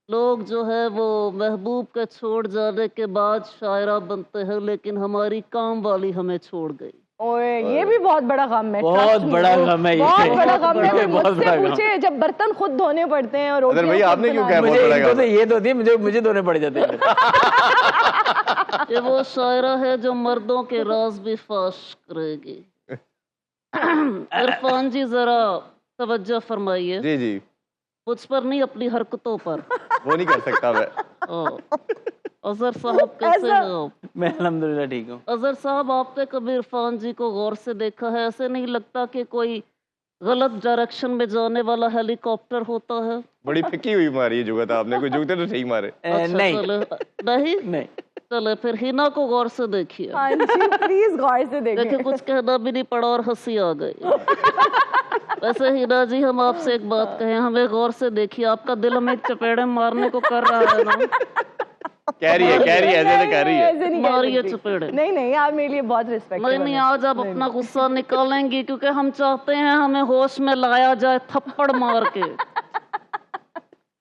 लोग जो है वो महबूब के छोड़ जाने के बाद शायरा बनते हैं, लेकिन हमारी काम वाली हमें छोड़ गई। ओए ये भी बहुत बड़ा गम है। बहुत trust me, बड़ा गम है ये। बहुत बड़ा गम है। कोई बहुत मुझसे बड़ा गम। पूछे जब बर्तन खुद धोने पड़ते हैं और अदर रोटियां भाई खुद आपने क्यों बनानी कहा बहुत मुझे बड़ा इनको गम? तो ये तो थी, मुझे धोने पड़ जाते हैं। ये वो शायरा है जो मर्दों के राज भी फाश करेगी। इरफान जी जरा तवज्जो फरमाइए। जी जी, मुझ पर नहीं, अपनी हरकतों पर। वो नहीं कर सकता मैं। अजहर साहब कैसे हैं आप? मैं अल्हम्दुलिल्लाह ठीक हूँ। अजहर साहब, आपने कभी इरफान जी को गौर से देखा है? ऐसे नहीं लगता कि कोई गलत डायरेक्शन में जाने वाला हेलीकॉप्टर होता है? बड़ी फिक्की हुई मारी है जुगत आपने, कोई जुगते तो सही मारे। नहीं चले नहीं नहीं, चले फिर हिना को गौर से देखिए। हाँ जी प्लीज गौर से देखिए देखें। कुछ कहना भी नहीं पड़ा और हंसी आ गई। वैसे हिना जी, हम आपसे एक बात कहें, हमें गौर से देखिए, आपका दिल हमें चपेड़े मारने को कर रहा है ना। कह रही है ऐसे तो कह रही है। ऐसे नहीं कह मारिए सकती। चपेड़े। नहीं आप मेरे लिए बहुत रिस्पेक्ट। नहीं, आज आप अपना गुस्सा निकालेंगी क्योंकि हम चाहते हैं हमें होश में लाया जाए थप्पड़ मार के।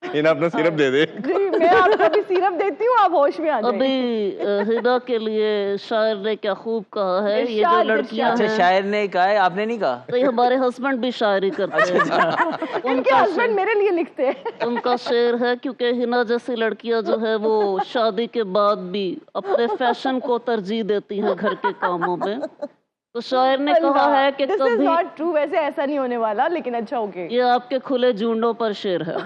इन्हें अपना सिरप दे दे। जी मैं आपको भी सिरप देती हूँ, आप होश में आ जाइए। अभी हिना के लिए शायर ने क्या खूब कहा है, ये जो इरशाद, लड़कियां अच्छा हैं, शायर ने कहा है, आपने नहीं कहा? तो ये हमारे हस्बैंड भी शायरी करते हैं। उनके हस्बैंड मेरे लिए लिखते हैं। उनका शेर है, क्योंकि हिना जैसी लड़कियां जो है वो शादी के बाद भी अपने फैशन को तरजीह देती हैं घर के कामों में। तो शायर ने कहा है कि This is कभी, not true, वैसे ऐसा नहीं होने वाला, लेकिन अच्छा ओके। ये आपके खुले जूंडों पर शेर है।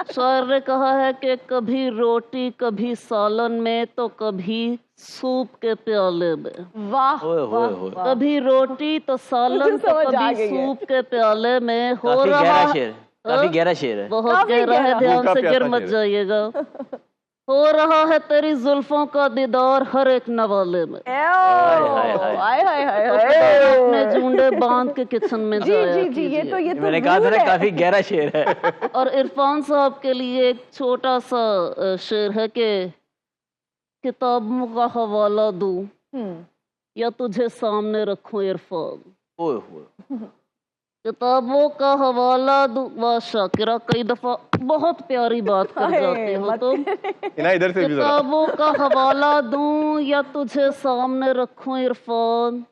शायर ने कहा है कि कभी रोटी कभी सालन में तो कभी सूप के प्याले में। वाह ओए होए वाह, होए। वाह। कभी रोटी तो सालन तो समझ आ कभी गई है। सूप के प्याले में हो काफी रहा। गहरा शेर, काफी गहरा शेर है। बहुत काफी गहरा है, गहरा। ध्यान भूखा से गिर प्यासा मत शेर। जाइएगा। हो रहा है तेरी जुल्फों का दीदार हर एक नवाले में। हाय हाय हाय अपने जूंडे बांध के किचन में जी जाया जी जी, ये तो मैंने कहा था रूल ना है। काफी गहरा शेर है। और इरफान साहब के लिए एक छोटा सा शेर है कि किताबों का हवाला दूं या तुझे सामने रखूं इरफान। ओए होए। किताबों का हवाला दूं। वाह शाकिरा, कई दफा बहुत प्यारी बात कर जाती हो तुम। इन्हें इधर से भी जरा। किताबों का हवाला दूं या तुझे सामने रखूं इरफान,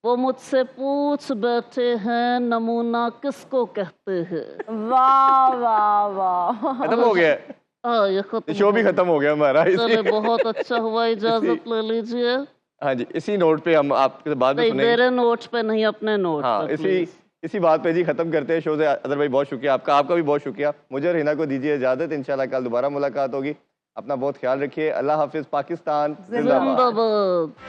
वो मुझसे पूछ बैठे हैं नमूना किसको कहते हैं। वाह वाह वाह। खत्म हो गया है। हाँ, ये खत्म शो भी खत्म हो गया हमारा। चले, बहुत अच्छा हुआ, इजाजत ले लीजिए। हाँ जी, इसी नोट पे हम आपके बाद में नहीं, सुनेंगे। मेरे नोट पे नहीं, अपने नोट हाँ, पे इसी इसी बात पे जी खत्म करते हैं शो से। अदर भाई बहुत शुक्रिया आपका भी बहुत शुक्रिया। मुझे और हिना को दीजिए इजाजत, इंशाल्लाह कल दोबारा मुलाकात होगी। अपना बहुत ख्याल रखिए। अल्लाह हाफिज। पाकिस्तान जिंदाबाद। जिंदाबाद।